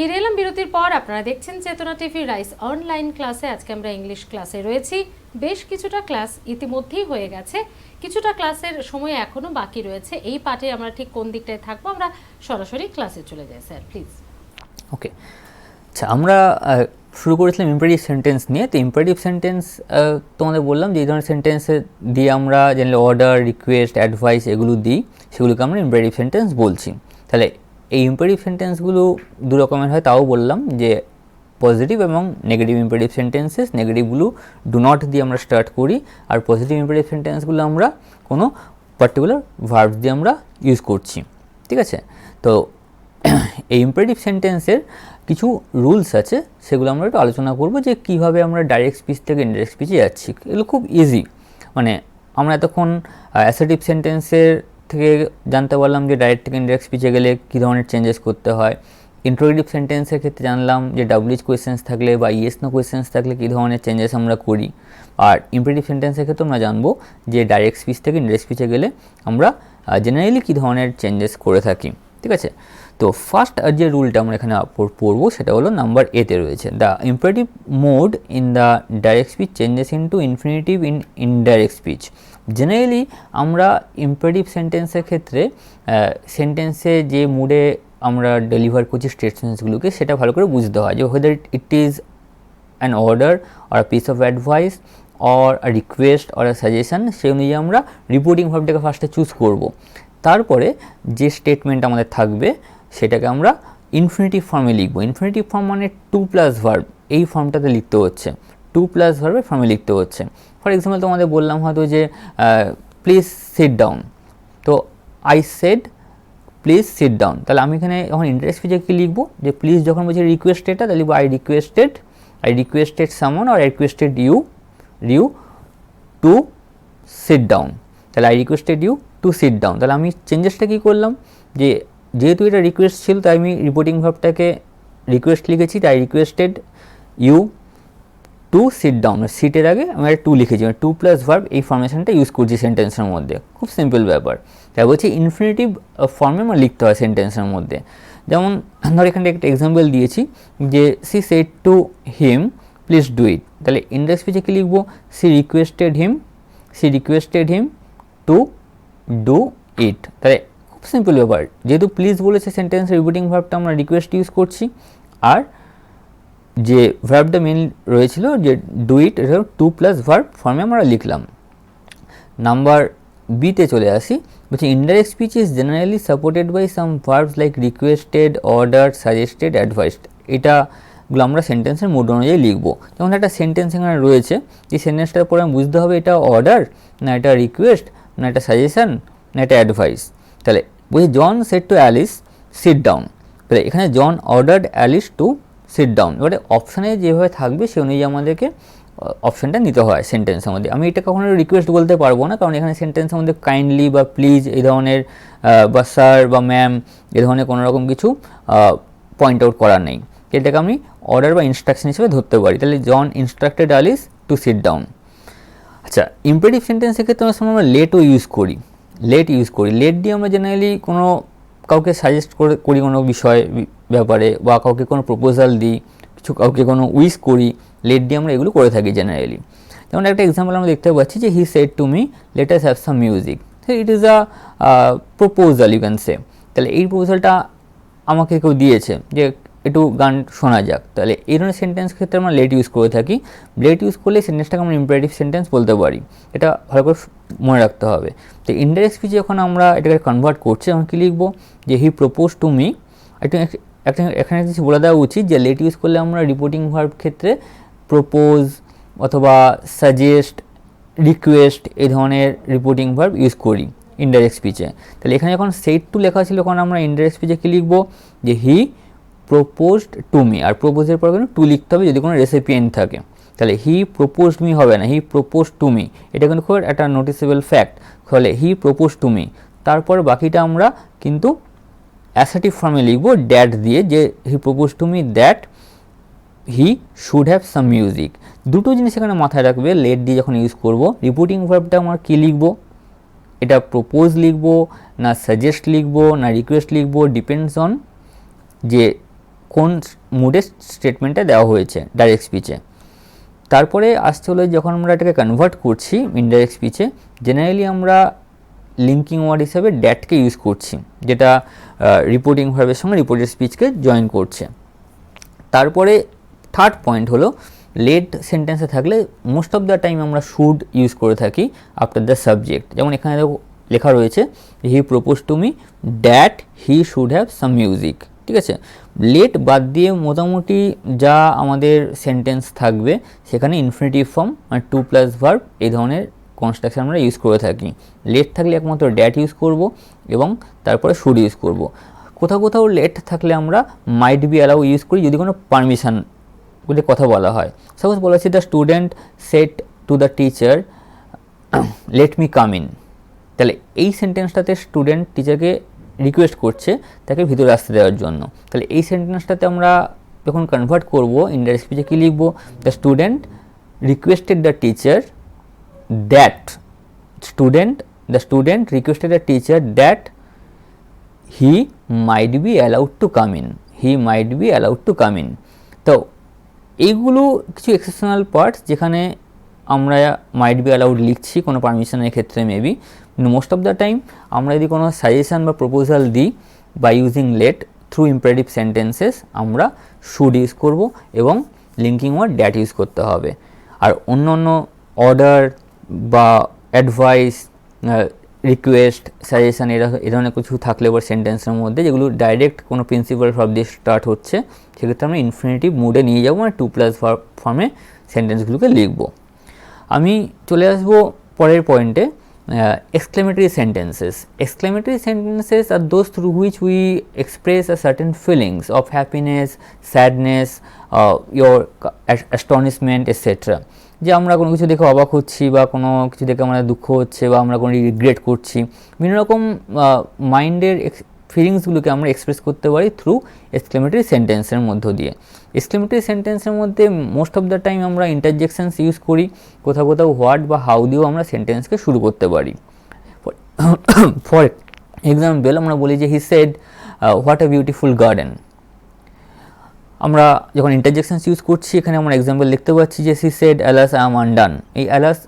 ফিরে এলাম বিরতির পর। আপনারা দেখছেন চেতনা টিভি রাইস অনলাইন ক্লাসে। আজকে আমরা ইংলিশ ক্লাসে রয়েছি। বেশ কিছুটা ক্লাস ইতিমধ্যেই হয়ে গেছে, কিছুটা ক্লাসের সময় এখনো বাকি রয়েছে। এই পাঠে আমরা ঠিক কোন দিকটায় থাকবো, আমরা সরাসরি ক্লাসে চলে যাই। Sir please. ওকে, আচ্ছা, আমরা শুরু করেছিলাম ইম্পারেটিভ সেন্টেন্স নিয়ে। তো ইম্পারেটিভ সেন্টেন্স তোমাদের বললাম যে এই ধরনের সেন্টেন্সে দিয়ে আমরা জেনারেলি অর্ডার, রিকোয়েস্ট, অ্যাডভাইস এগুলো দিই, সেগুলোকে আমরা ইম্পারেটিভ সেন্টেন্স বলছি। তাহলে এই ইম্পারেটিভ সেন্টেন্সগুলো দু রকমের হয়, তাও বললাম যে পজিটিভ এবং নেগেটিভ ইম্পারেটিভ সেন্টেন্সেস। নেগেটিভগুলো ডু নট দিয়ে আমরা স্টার্ট করি, আর পজিটিভ ইম্পারেটিভ সেন্টেন্সগুলো আমরা কোনো পার্টিকুলার ভার্ব দিয়ে আমরা ইউজ করছি। ঠিক আছে, তো এই ইম্পারেটিভ সেন্টেন্সের কিছু রুলস আছে, সেগুলো আমরা একটু আলোচনা করব যে কীভাবে আমরা ডাইরেক্ট স্পিচ থেকে ইনডাইরেক্ট স্পিচে যাচ্ছি। এগুলো খুব ইজি। মানে আমরা এতক্ষণ অ্যাসার্টিভ সেন্টেন্সের থেকে জানতে পারলাম যে ডাইরেক্ট থেকে ইনডাইরেক্ট স্পিচে গেলে কী ধরনের চেঞ্জেস করতে হয়। ইন্ট্রোগেটিভ সেন্টেন্সের ক্ষেত্রে জানলাম যে ডাব্লিউএইচ কোয়েশ্চেন্স থাকলে বা ইয়েস নো কোয়েশ্চেন্স থাকলে কী ধরনের চেঞ্জেস আমরা করি। আর ইম্পারেটিভ সেন্টেন্সের ক্ষেত্রে আমরা জানবো যে ডাইরেক্ট স্পিচ থেকে ইনডাইরেক্ট স্পিচে গেলে আমরা জেনারেলি কী ধরনের চেঞ্জেস করে থাকি। ঠিক আছে, তো ফার্স্ট যে রুলটা আমরা এখানে পড়বো সেটা হলো নাম্বার এতে রয়েছে, the imperative mode in the direct speech changes into infinitive in indirect speech. Generally আমরা ইম্পারেটিভ সেন্টেন্সের ক্ষেত্রে সেন্টেন্সে যে মুডে আমরা ডেলিভার করছি স্টেটমেন্টসগুলোকে, সেটা ভালো করে বুঝতে হয় যে whether it is an order or a piece of advice or a request or a suggestion, সেই অনুযায়ী আমরা রিপোর্টিং ভার্বটাকে ফার্স্টে চুজ করব। তারপরে যে স্টেটমেন্ট আমাদের থাকবে সেটাকে আমরা ইনফিনিটিভ ফর্মে লিখব। ইনফিনিটিভ ফর্ম মানে টু প্লাস ভার্ব, এই ফর্মটাতে লিখতে হচ্ছে, টু প্লাস ভার্বের ফর্মে লিখতে হচ্ছে। ফর এক্সাম্পল তোমাদের বললাম হয়তো যে প্লিজ সিট ডাউন, তো I said please sit down. তাহলে আমি এখানে যখন ইনডাইরেক্ট স্পিচে কী লিখবো, যে প্লিজ যখন বলছি রিকোয়েস্টেডটা, তাহলে লিখবো আই রিকোয়েস্টেড সামন আর I requested you to sit down. তাহলে I requested you to sit down. তাহলে আমি চেঞ্জেসটা কী করলাম, যে যেহেতু এটা রিকোয়েস্ট ছিল তাই আমি রিপোর্টিং ভার্বটাকে রিকোয়েস্ট লিখেছি, তাই requested you to sit down. সিটের আগে আমি একটা টু লিখেছি, মানে টু প্লাস ভার্ব, এই ফর্মেশনটা ইউজ করছি সেন্টেন্সের মধ্যে। খুব সিম্পল ব্যাপার। তাই বলছি ইনফিনিটিভ ফর্মে আমার লিখতে হয় সেন্টেন্সের মধ্যে। যেমন ধর এখানে একটা এক্সাম্পল দিয়েছি যে she said to him please do it. তাহলে ইনডাইরেক্ট স্পিচে কী লিখবো, she requested him to do it. তাহলে খুব সিম্পল ব্যাপার, যেহেতু প্লিজ বলেছে সেন্টেন্সের রিপিটিং ভার্বটা আমরা রিকোয়েস্ট ইউজ করছি, আর যে ভার্বটা মেন রয়েছিল যে ডু ইট, এটা টু প্লাস ভার্ব ফর্মে আমরা লিখলাম। নাম্বার বিতে চলে আসি, বলছি indirect speech is generally supported by some verbs like requested, order, suggested, advised. এটাগুলো আমরা সেন্টেন্সের মোড অনুযায়ী লিখবো। যেমন একটা সেন্টেন্স এখানে রয়েছে, যে সেন্টেন্সটার পরে আমি বুঝতে হবে এটা অর্ডার না এটা রিকোয়েস্ট না এটা সাজেশন না এটা অ্যাডভাইস। তাহলে বলছি John said to Alice sit down. তাহলে এখানে John ordered Alice to sit down. এবারে অপশানে যেভাবে থাকবে সে অনুযায়ী আমাদেরকে অপশানটা নিতে হয় সেন্টেন্সের মধ্যে। আমি এটা কখনো রিকোয়েস্ট বলতে পারবো না, কারণ এখানে সেন্টেন্সের মধ্যে কাইন্ডলি বা প্লিজ এই ধরনের বা স্যার বা ম্যাম এই ধরনের কোনো রকম কিছু পয়েন্ট আউট করার নেই। এটাকে আমি অর্ডার বা ইনস্ট্রাকশন হিসেবে ধরতে পারি। তাহলে John instructed Alice to sit down. আচ্ছা, ইম্পারেটিভ সেন্টেন্সের ক্ষেত্রে আমরা লেটও ইউজ করি। লেট দিয়ে আমরা জেনারেলি কোনো কাউকে সাজেস্ট করি কোনো বিষয় ব্যাপারে, বা কাউকে কোনো প্রপোজাল দিই, কাউকে কোনো উইশ করি, লেট দিয়ে আমরা এগুলো করে থাকি জেনারেলি। যেমন একটা এক্সাম্পল আমরা দেখতে পাচ্ছি যে he said to me let us have some music. It is a proposal you can say. তাহলে এই প্রপোজালটা আমাকে কেউ দিয়েছে যে একটু গান শোনা যাক। তাহলে এই ধরনের সেন্টেন্স ক্ষেত্রে আমরা লেট ইউজ করে থাকি। লেট ইউজ করলে সেন্টেন্সটাকে আমরা ইম্পারেটিভ সেন্টেন্স বলতে পারি। এটা ভালো করে মনে রাখতে হবে। তো ইনডাইরেক্ট স্পিচে যখন আমরা এটাকে কনভার্ট করছি, তখন কী লিখবো, যে হি প্রপোজ টু মি। এখানে কিছু বলে দেওয়া উচিত যে লেট ইউজ করলে আমরা রিপোর্টিং ভার্ব ক্ষেত্রে প্রপোজ অথবা সাজেস্ট, রিকোয়েস্ট এই ধরনের রিপোর্টিং ভার্ব ইউজ করি ইনডাইরেক্ট স্পিচে। তাহলে এখানে যখন সেড টু লেখা ছিল, তখন আমরা ইনডাইরেক্ট স্পিচে কী লিখবো, যে হি প্রপোজড টু মি। আর প্রপোজের পর কিন্তু টু লিখতে হবে যদি কোনো রেসিপিয়েন্ট থাকে। তাহলে হি প্রপোজড মি হবে না, হি প্রপোজ টু মি। এটা কিন্তু খুব একটা নোটিসেবল ফ্যাক্ট। ফলে হি প্রপোজ টু মি, তারপর বাকিটা আমরা কিন্তু অ্যাসার্টিভ ফর্মে লিখবো দ্যাট দিয়ে, যে হি propose to me that he should have some music. দুটো জিনিস এখানে মাথায় রাখবে লেট দিয়ে যখন ইউজ করব। রিপোর্টিং ভার্বটা আমরা কী লিখবো, এটা প্রপোজ লিখবো না সাজেস্ট লিখবো না রিকোয়েস্ট লিখবো, ডিপেন্ডস অন যে কোন মুডে স্টেটমেন্টটা দেওয়া হয়েছে ডাইরেক্ট স্পিচে। তারপরে আসতে হলো যখন আমরা এটাকে কনভার্ট করছি ইনডাইরেক্ট স্পিচে, জেনারেলি আমরা লিঙ্কিং ওয়ার্ড হিসাবে ড্যাটকে ইউজ করছি, যেটা রিপোর্টিং ভার্বের সঙ্গে রিপোর্টেড স্পিচকে জয়েন করছে। তারপরে থার্ড পয়েন্ট হলো লেট সেন্টেন্সে থাকলে মোস্ট অফ দ্য টাইম আমরা শুড ইউজ করে থাকি আফটার দ্য সাবজেক্ট। যেমন এখানে লেখা রয়েছে হি propose to me that he should have some music, ঠিক আছে। লেট বাদ দিয়ে মোটামুটি যা আমাদের সেন্টেন্স থাকবে সেখানে ইনফিনিটিভ ফর্ম মানে টু প্লাস ভার্ব এই ধরনের কনস্ট্রাকশন আমরা ইউজ করে থাকি। লেট থাকলে একমাত্র ড্যাট ইউজ করব এবং তারপরে শুড ইউজ করব। কোথাও কোথাও লেট থাকলে আমরা মাইট বি অ্যালাউ ইউজ করি যদি কোনো পারমিশন বলে কথা বলা হয়। সাপোজ বলা হচ্ছে the student said to the teacher let me come in, তাহলে এই সেন্টেন্সটাতে স্টুডেন্ট টিচারকে রিকোয়েস্ট করছে তাকে ভিতরে আসতে দেওয়ার জন্য। তাহলে এই সেন্টেন্সটাতে আমরা যখন কনভার্ট করব ইনডাইরেক্ট স্পিচে কী লিখব, the student requested the teacher that the student requested the teacher that he might be allowed to come in, he might be allowed to come in। তো এইগুলো কিছু এক্সেপশনাল পার্টস যেখানে আমরা মাইট বি অ্যালাউড লিখছি কোনো পারমিশনের ক্ষেত্রে maybe, most of the time আমরা যদি কোনো সাজেশন বা প্রপোজাল দিই by using let through imperative sentences আমরা শুড ইউজ করব এবং লিঙ্কিং ওয়ার্ড ড্যাট ইউজ করতে হবে। আর অন্য অন্য অর্ডার বা অ্যাডভাইস, রিকোয়েস্ট, সাজেশন এই ধরনের কিছু থাকলে এবার সেন্টেন্সের মধ্যে যেগুলো ডাইরেক্ট কোনো প্রিন্সিপাল ভার্ব দিয়ে স্টার্ট হচ্ছে, সেক্ষেত্রে আমরা ইনফিনিটিভ মুডে নিয়ে যাবো, মানে টু প্লাস ভার্ব ফর্মে সেন্টেন্সগুলোকে লিখব। আমি চলে আসবো পরের পয়েন্টে, exclamatory sentences. Exclamatory sentences are those through which we express a certain feelings of happiness, sadness, your astonishment, etc. যে আমরা কোনো কিছু দেখে অবাক হচ্ছি বা কোনো কিছু দেখে আমাদের দুঃখ হচ্ছে বা আমরা কোনো রিগ্রেট করছি, বিভিন্ন রকম মাইন্ডের ফিলিংসগুলোকে আমরা এক্সপ্রেস করতে পারি থ্রু এক্সক্লেমেটরি সেন্টেন্সের মধ্য দিয়ে। এক্সক্লেমেটরি সেন্টেন্সের মধ্যে মোস্ট অফ দ্য টাইম আমরা ইন্টারজেকশনস ইউজ করি, কোথাও কোথাও হোয়াট বা হাউ দিয়েও আমরা সেন্টেন্সকে শুরু করতে পারি। ফর এক্সাম্পল আমরা বলি যে he said what a beautiful garden. আমরা যখন ইন্টারজেকশনস ইউজ করছি এখানে আমরা এক্সাম্পল দেখতে পাচ্ছি যে he said alas I am undone. এই alas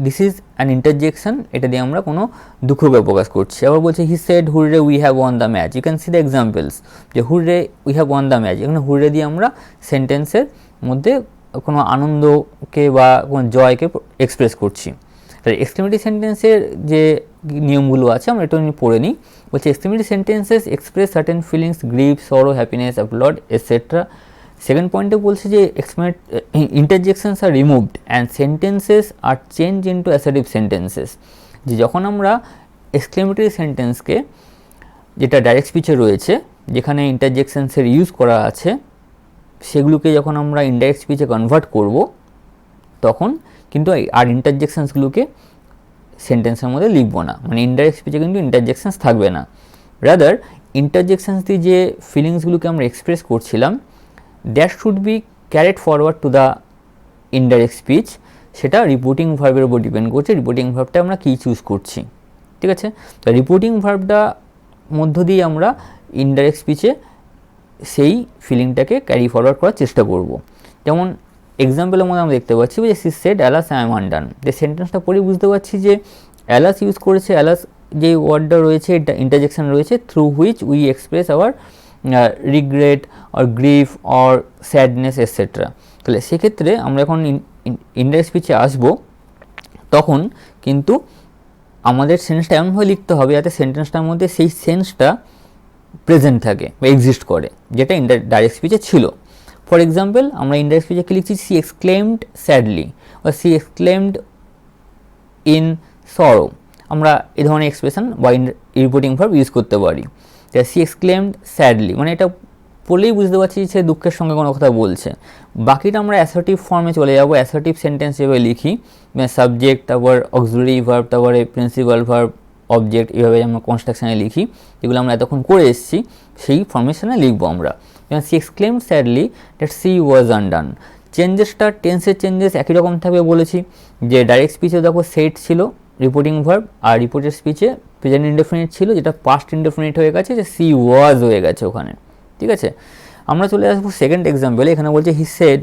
this is an interjection, এটা দিয়ে আমরা কোনো দুঃখকে প্রকাশ করছি। আবার বলছে he said hurrah we have won the match. You can see the examples যে hurrah we have won the match, এখানে হুররে দিয়ে আমরা সেন্টেন্সের মধ্যে কোনো আনন্দকে বা কোনো জয়কে এক্সপ্রেস করছি। তাহলে এক্সক্লেমেটরি সেন্টেন্সের যে নিয়মগুলো আছে আমরা এটা নিয়ে পড়ে নিই। বলছে exclamatory sentences express certain feelings, grief, sorrow, happiness, applaud, etcetera. Second পয়েন্টে বলছে যে interjections are removed and sentences are change into assertive sentences. যে যখন আমরা এক্সক্লেমেটরি সেন্টেন্সকে যেটা ডাইরেক্ট স্পিচে রয়েছে যেখানে ইন্টারজেকশনসের ইউজ করা আছে সেগুলোকে যখন আমরা ইনডাইরেক্ট স্পিচে কনভার্ট করব তখন কিন্তু আর ইন্টারজেকশনসগুলোকে সেন্টেন্সের মধ্যে লিখব না, মানে ইনডাইরেক্ট স্পিচে কিন্তু ইন্টারজেকশনস থাকবে না। রাদার ইন্টারজেকশনস দিয়ে যে ফিলিংসগুলোকে আমরা এক্সপ্রেস করছিলাম that should be carried forward to the indirect speech. সেটা রিপোর্টিং ভার্বের উপর ডিপেন্ড করছে, রিপোর্টিং ভার্বটা আমরা কী চুজ করছি, ঠিক আছে। তো রিপোর্টিং ভার্বটা মধ্য দিয়ে আমরা ইনডাইরেক্ট স্পিচে সেই ফিলিংটাকে ক্যারি ফরওয়ার্ড করার চেষ্টা করব। যেমন এক্সাম্পলের মধ্যে আমরা দেখতে পাচ্ছি যে she shed alas I am undone. যে সেন্টেন্সটা পড়ে বুঝতে পারছি যে অ্যালাস ইউজ করেছে, অ্যালাস যে ওয়ার্ডটা রয়েছে এটা ইন্টারজেকশন রয়েছে through which we express our regret or grief or sadness etcetera. তাহলে সেক্ষেত্রে আমরা যখন ইনডাইরেক্ট স্পিচে আসবো তখন কিন্তু আমাদের সেন্সটা এমনভাবে লিখতে হবে যাতে সেন্টেন্সটার মধ্যে সেই সেন্সটা প্রেজেন্ট থাকে বা এক্সিস্ট করে যেটা ডাইরেক্ট স্পিচে ছিল। ফর এক্সাম্পল আমরা ইনডাইরেক্ট স্পিচে কি লিখছি, সি এক্সক্লেমড স্যাডলি বা সি এক্সক্লেমড ইন সরো। আমরা এই ধরনের এক্সপ্রেশন বা রিপোর্টিং ভার্ব ইউজ করতে পারি। সি এক্সক্লেমড স্যাডলি মানে এটা পড়লেই বুঝতে পারছি সে দুঃখের সঙ্গে কোনো কথা বলছে। বাকিটা আমরা অ্যাসার্টিভ ফর্মে চলে যাবো, অ্যাসার্টিভ সেন্টেন্স যেভাবে লিখি সাবজেক্ট তারপর অক্সিলারি ভার্ব তারপরে প্রিন্সিপাল ভার্ব অবজেক্ট এইভাবে আমরা কনস্ট্রাকশানে লিখি, যেগুলো আমরা এতক্ষণ করে এসেছি সেই ফর্মেশনে লিখবো আমরা। যেমন she exclaimed sadly that she was undone. চেঞ্জেসটা টেন্সের চেঞ্জেস একই রকম থাকবে বলেছি, যে ডাইরেক্ট স্পিচে দেখো সেট ছিল রিপোর্টিং ভার্ব আর রিপোর্টেড স্পিচে প্রেজেন্ট ইনডেফিনিট ছিল যেটা পাস্ট ইনডেফিনিট হয়ে গেছে, যে সি ওয়াজ হয়ে গেছে ওখানে, ঠিক আছে। আমরা চলে আসবো সেকেন্ড এক্সাম্পলে। এখানে বলছে he said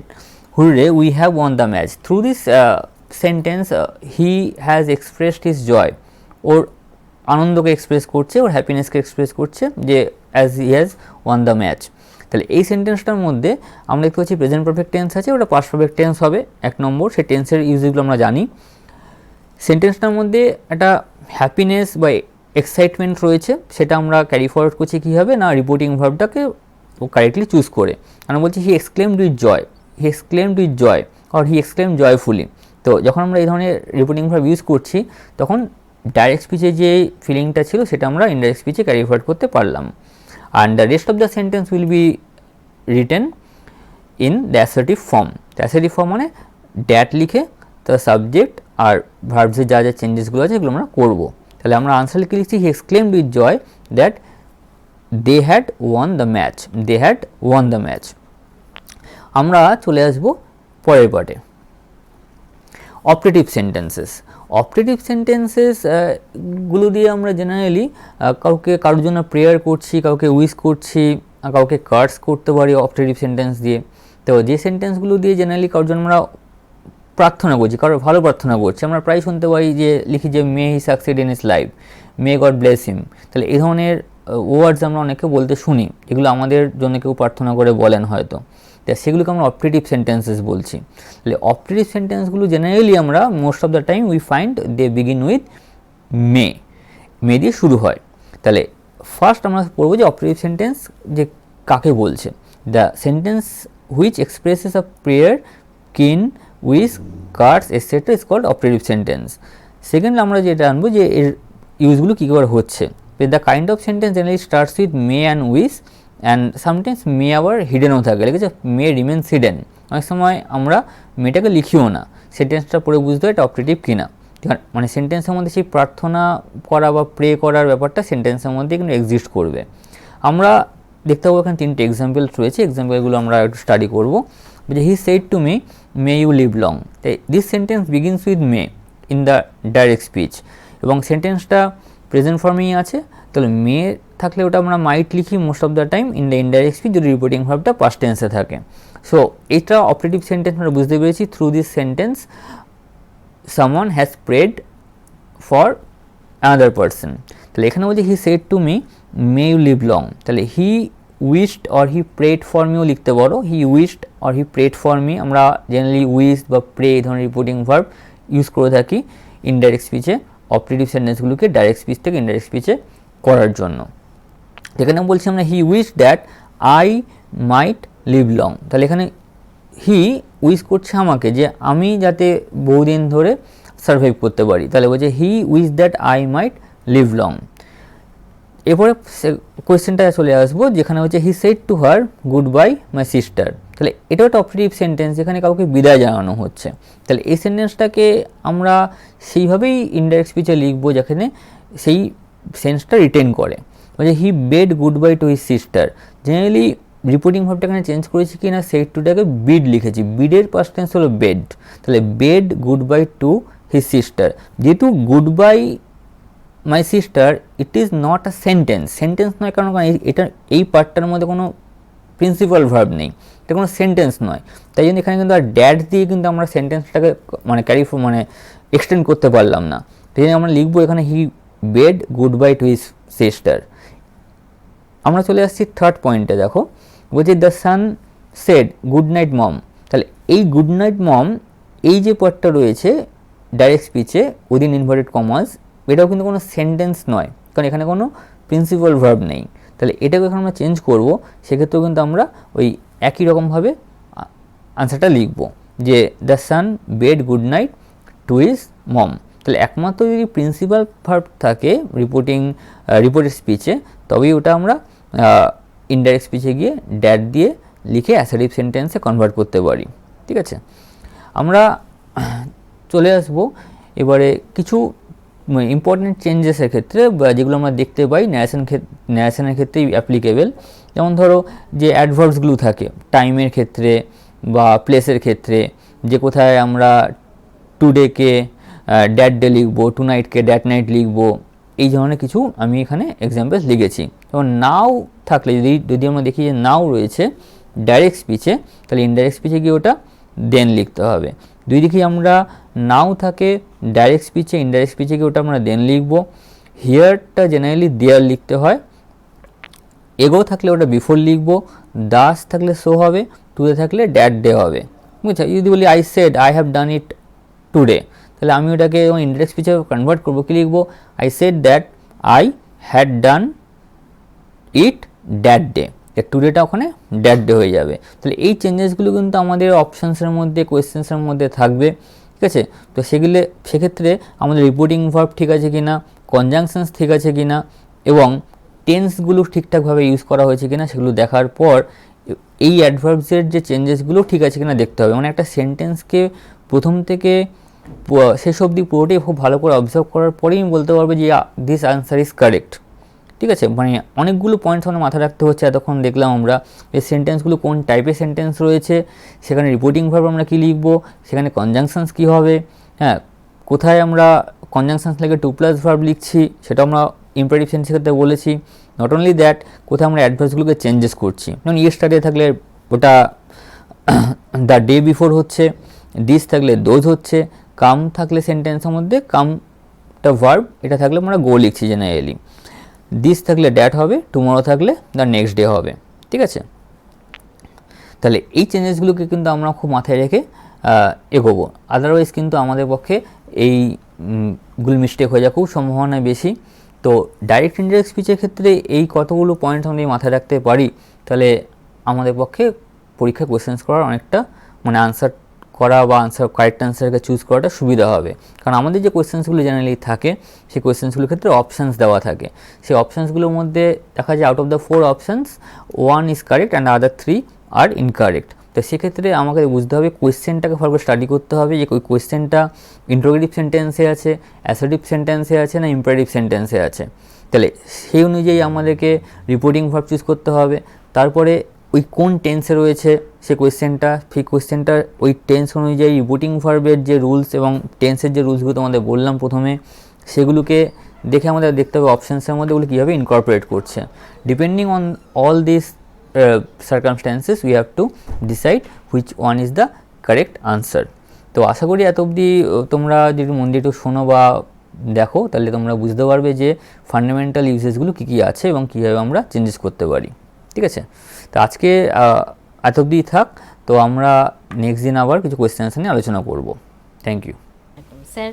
hurrah we have won the match. Through this sentence he has expressed his joy, ওর আনন্দকে এক্সপ্রেস করছে, ওর হ্যাপিনেসকে এক্সপ্রেস করছে যে as he has won the match. তাহলে এই সেন্টেন্সটার মধ্যে আমরা দেখতে পাচ্ছি প্রেজেন্ট পারফেক্ট টেন্স আছে, ওটা পাস্ট পারফেক্ট টেন্স হবে 1 নম্বর। সেই টেন্সের ইউজগুলো আমরা জানি। সেন্টেন্সটার মধ্যে একটা হ্যাপিনেস বা এক্সাইটমেন্ট রয়েছে, সেটা আমরা ক্যারি ফরওয়ার্ড করছি কীভাবে না রিপোর্টিং ভার্বটাকে ও কারেক্টলি চুজ করে। আমরা বলছি he exclaimed with joy, he exclaimed with joy or he exclaimed joyfully. তো যখন আমরা এই ধরনের রিপোর্টিং ভার্ব ইউজ করছি তখন ডাইরেক্ট স্পিচে যে ফিলিংটা ছিল সেটা আমরা ইনডাইরেক্ট স্পিচে ক্যারি ফরওয়ার্ড করতে পারলাম। And the rest of the sentence will be written in the assertive form. Assertive form মানে ড্যাট লিখে তার সাবজেক্ট আর ভার্বসের যা যা চেঞ্জেসগুলো আছে এগুলো আমরা করবো। তাহলে আমরা আনসার লিখে লিখছি he exclaimed with joy that they had won the match, they had won the match. আমরা চলে আসব পরের পার্টে, অপারেটিভ সেন্টেন্সেস। অপারেটিভ সেন্টেন্সেস গুলো দিয়ে আমরা জেনারেলি কারোর জন্য প্রেয়ার করছি, কাউকে উইশ করছি, কাউকে কার্স করতে পারি অপারেটিভ সেন্টেন্স দিয়ে। তো যে সেন্টেন্সগুলো দিয়ে জেনারেলি কারোর জন্য আমরা প্রার্থনা করছি, কারোর ভালো প্রার্থনা করছি, আমরা প্রায় শুনতে পাই যে লিখি যে may he succeed in his life, may God bless him. তাহলে এই ধরনের ওয়ার্ডস আমরা অনেকে বলতে শুনি, এগুলো আমাদের জন্য কেউ প্রার্থনা করে বলেন হয়তো, তা সেগুলোকে আমরা অপারেটিভ সেন্টেন্সেস বলছি। তাহলে অপারেটিভ সেন্টেন্সগুলো জেনারেলি আমরা most of the time we find they begin with may, may দিয়ে শুরু হয়। তাহলে ফার্স্ট আমরা পড়বো যে অপারেটিভ সেন্টেন্স যে কাকে বলছে। The sentence which expresses a prayer, kin, wish, curse etcetera is called operative sentence. Second আমরা যেটা আনবো যে এর ইউজগুলো কী করে হচ্ছে। The kind of sentence generally starts with may and wish and sometimes may আবার হিডেনও থাকে, লিখেছে মে রিমেন্স হিডেন। অনেক সময় আমরা মেটাকে লিখিও না, সেন্টেন্সটা পড়ে বুঝতে হয় এটা অপারেটিভ কিনা। মানে সেন্টেন্সের মধ্যে সেই প্রার্থনা করা বা প্রে করার ব্যাপারটা সেন্টেন্সের মধ্যে কিন্তু এক্সিস্ট করবে। আমরা দেখতে পাবো এখানে 3টে এক্সাম্পলস রয়েছে, এক্সাম্পলগুলো আমরা একটু স্টাডি করবো। যে he said to me may you live long, this sentence begins with may in the direct speech এবং সেন্টেন্সটা প্রেজেন্ট ফর্মেই আছে। তাহলে মে থাকলে ওটা আমরা মাইট লিখি most of the time in the indirect speech যদি রিপোর্টিং ভার্বটা পাস্ট টেন্সে থাকে। সো এটা অপারেটিভ সেন্টেন্স আমরা বুঝতে পেরেছি। Through this sentence someone has prayed for another person. তাহলে এখানে বলছি he said to me may you live long, তাহলে he wished or he prayed for মিও লিখতে পারো। He wished or he prayed for me, আমরা জেনারেলি উইশ বা pray এই ধরনের রিপোর্টিং ভার্ব ইউজ করে থাকি ইনডাইরেক্ট স্পিচে অপারেটিভ সেন্টেন্সগুলোকে ডাইরেক্ট স্পিচ থেকে ইনডাইরেক্ট স্পিচে করার জন্য। এখানে বলছি আমরা হি wish that I might live long, তাহলে এখানে হি উইশ করছে আমাকে যে আমি যাতে বহুদিন ধরে সার্ভাইভ করতে পারি। তাহলে বলছে he wish that I might live long. এরপরে কোয়েশ্চেনটা চলে আসবো যেখানে হচ্ছে he said to her goodbye my sister. তাহলে এটাও একটা অপারেটিভ সেন্টেন্স, যেখানে কাউকে বিদায় জানানো হচ্ছে। তাহলে এই সেন্টেন্সটাকে আমরা সেইভাবেই ইনডাইরেক্ট স্পিচে লিখবো যেখানে সেই সেন্সটা রিটেন করে। বলছে he bade goodbye to his sister, generally reporting ভার্বটা এখানে চেঞ্জ করেছি কি না সেড টুটাকে বিড লিখেছি, বিডের পাস্ট টেন্স হলো বেড। তাহলে bade goodbye to his sister, যেহেতু goodbye my sister it is not a sentence, sentence নয় কারণ এটা এই পার্টটার মধ্যে কোনো প্রিন্সিপাল ভার্ব নেই, এটা কোনো সেন্টেন্স নয়। তাই জন্য এখানে কিন্তু আর ড্যাড দিয়ে কিন্তু আমরা সেন্টেন্সটাকে মানে মানে এক্সটেন্ড করতে পারলাম না। তাই জন্য আমরা লিখবো এখানে he bade goodbye to his sister. আমরা চলে আসছি থার্ড পয়েন্টে, দেখো বলছি the son said good night mom. তাহলে এই গুড নাইট মম এই যে পার্টটা রয়েছে ডাইরেক্ট স্পিচে উইদিন ইনভার্টেড কমাস, এটাও কিন্তু কোনো সেন্টেন্স নয় কারণ এখানে কোনো প্রিন্সিপাল ভার্ব নেই। তাহলে এটাকে যখন আমরা চেঞ্জ করবো সেক্ষেত্রেও কিন্তু আমরা ওই একই রকমভাবে আনসারটা লিখবো যে the son bade good night to his mom. তাহলে একমাত্র যদি প্রিন্সিপাল ভার্ব থাকে রিপোর্টেড স্পিচে তবেই ওটা আমরা ইনডাইরেক্ট স্পিচে গিয়ে ড্যাট দিয়ে লিখে অ্যাসার্টিভ সেন্টেন্সে কনভার্ট করতে পারি। ঠিক আছে, আমরা চলে আসবো এবারে কিছু ইম্পর্টেন্ট চেঞ্জেসের ক্ষেত্রে যেগুলো আমরা দেখতে পাই ন্যারেশনের ক্ষেত্রেই অ্যাপ্লিকেবল। যেমন ধরো যে অ্যাডভার্বসগুলো থাকে টাইমের ক্ষেত্রে বা প্লেসের ক্ষেত্রে, যে কোথায় আমরা টুডেকে ড্যাট ডে লিখবো, টু নাইটকে ড্যাট নাইট লিখবো, এই ধরনের কিছু আমি এখানে এক্সাম্পলস লিখেছি। এবং নাও থাকলে যদি আমরা দেখি যে নাও রয়েছে ডাইরেক্ট স্পিচে, তাহলে ইনডাইরেক্ট স্পিচে গিয়ে ওটা দেন লিখতে হবে। দুই দিকে আমরা নাও থাকে ডাইরেক্ট স্পিচে, ইনডাইরেক্ট স্পিচে গিয়ে ওটা আমরা দেন লিখবো। হিয়ারটা জেনারেলি দেয়ার লিখতে হয়, এগো থাকলে ওটা বিফোর লিখবো, দাস থাকলে সো হবে, টুডে থাকলে ড্যাট ডে হবে। বুঝছো, যদি বলি I said I have done it today, তাহলে আমি ওটাকে ইনডাইরেক্ট স্পিচে কনভার্ট করবো, কি লিখবো, I said that I had done it that day, টুডেটা ওখানে ড্যাট ডে হয়ে যাবে। তাহলে এই চেঞ্জেসগুলো কিন্তু আমাদের অপশানসের মধ্যে, কোয়েশ্চেন্সের মধ্যে থাকবে, ঠিক আছে। তো সেক্ষেত্রে আমাদের রিপোর্টিং ভার্ব ঠিক আছে কিনা, কনজাংশনস ঠিক আছে কিনা এবং টেন্সগুলো ঠিকঠাকভাবে ইউজ করা হয়েছে কিনা সেগুলো দেখার পর এই অ্যাডভার্বসের যে চেঞ্জেসগুলো ঠিক আছে কিনা দেখতে হবে। মানে একটা সেন্টেন্সকে প্রথম থেকে শেষ অবধি পুরোটাই খুব ভালো করে অবজার্ভ করার পরেই আমি বলতে পারবো যে দিস আনসার ইজ কারেক্ট, ঠিক আছে। মানে অনেকগুলো পয়েন্টস আমাদের মাথায় রাখতে হচ্ছে। এতক্ষণ দেখলাম আমরা এই সেন্টেন্সগুলো কোন টাইপের সেন্টেন্স রয়েছে, সেখানে রিপোর্টিং ভার্ব আমরা কী লিখবো, সেখানে কনজাংশনস কী হবে, হ্যাঁ, কোথায় আমরা কনজাংশনস লেগে টু প্লাস ভার্ব লিখছি সেটা আমরা ইম্পারেটিভ সেন্টেন্সের ক্ষেত্রে বলেছি। নট অনলি দ্যাট, কোথায় আমরা অ্যাডভার্বসগুলোকে চেঞ্জেস করছি, যেমন ইয়েস্টারডে থাকলে ওটা দ্য ডে বিফোর হচ্ছে, দিস থাকলে দোজ হচ্ছে, কাম থাকলে সেন্টেন্সের মধ্যে কামটা ভার্ব, এটা থাকলে আমরা গো লিখছি জেনারেলি, দিস থাকলে ড্যাট হবে, টুমরো থাকলে দ্য নেক্সট ডে হবে, ঠিক আছে। তাহলে এই চেঞ্জেসগুলোকে কিন্তু আমরা খুব মাথায় রেখে এগোবো, আদারওয়াইজ কিন্তু আমাদের পক্ষে এইগুলো মিস্টেক হয়ে যাওয়ার খুব সম্ভাবনা বেশি। তো ডাইরেক্ট ইনডাইরেক্ট স্পিচের ক্ষেত্রে এই কতগুলো পয়েন্ট আমরা মাথায় রাখতে পারি, তাহলে আমাদের পক্ষে পরীক্ষায় কোয়েশ্চেন্স করার অনেকটা মানে আনসার করা বা কারেক্ট আনসারকে চুজ করাটা সুবিধা হবে। কারণ আমাদের যে কোয়েশ্চেন্সগুলো জেনারেলি থাকে সেই কোয়েশ্চেন্সগুলোর ক্ষেত্রে অপশানস দেওয়া থাকে, সেই অপশানসগুলোর মধ্যে দেখা যায় out of the 4 options 1 is correct and other 3 are incorrect. তো সেক্ষেত্রে আমাকে বুঝতে হবে কোয়েশ্চেনটাকে ভালো করে স্টাডি করতে হবে যে ওই কোয়েশ্চেনটা ইন্টারোগেটিভ সেন্টেন্সে আছে, অ্যাসার্টিভ সেন্টেন্সে আছে না ইম্পারেটিভ সেন্টেন্সে আছে। তাহলে সেই অনুযায়ী আমাদেরকে রিপোর্টিং ভার্ব চুজ করতে হবে। তারপরে ওই কোন টেন্সে রয়েছে সেই কোয়েশ্চেনটা, সেই কোয়েশ্চেনটার ওই টেন্স অনুযায়ী রিপোর্টিং ভার্বের যে রুলস এবং টেন্সের যে রুলসগুলো তোমাদের বললাম প্রথমে, সেগুলোকে দেখে আমাদের দেখতে হবে অপশানসের মধ্যে ওগুলো কীভাবে ইনকর্পোরেট করছে। Depending on all this circumstances we have to decide which one is the correct answer. তো আশা করি এত অবধি তোমরা যদি মন দিয়ে একটু শোনো বা দেখো তাহলে তোমরা বুঝতে পারবে যে ফান্ডামেন্টাল ইউজেসগুলো কী কী আছে এবং কীভাবে আমরা চেঞ্জেস করতে পারি, ঠিক আছে। তো আজকে এত অবধি থাক, তো আমরা নেক্সট দিন আবার কিছু কোয়েশ্চেন নিয়ে আলোচনা করব। Thank you sir,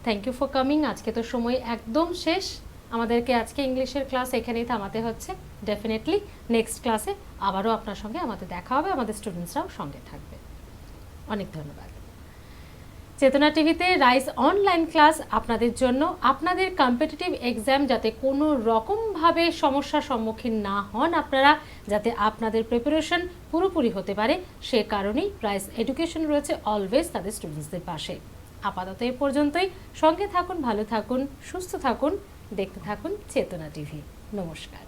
thank you for coming. আজকে তো সময় একদম শেষ, আমাদেরকে আজকে ইংলিশের ক্লাস এখানেই থামাতে হচ্ছে। ডেফিনেটলি নেক্সট ক্লাসে আবারও আপনার সঙ্গে আমাদের দেখা হবে, আমাদের স্টুডেন্টসরাও সঙ্গে থাকবে। অনেক ধন্যবাদ। চেতনা টিভিতে রাইস অনলাইন ক্লাস আপনাদের জন্য, আপনাদের কম্পিটিটিভ এক্সাম যাতে কোনো রকমভাবে সমস্যার সম্মুখীন না হন আপনারা, যাতে আপনাদের প্রিপারেশন পুরোপুরি হতে পারে, সে কারণেই রাইস এডুকেশন রয়েছে অলওয়েজ তাদের স্টুডেন্টসদের পাশে। আপাতত এ পর্যন্তই, সঙ্গে থাকুন, ভালো থাকুন, সুস্থ থাকুন, দেখতে থাকুন চেতনা টিভি। নমস্কার।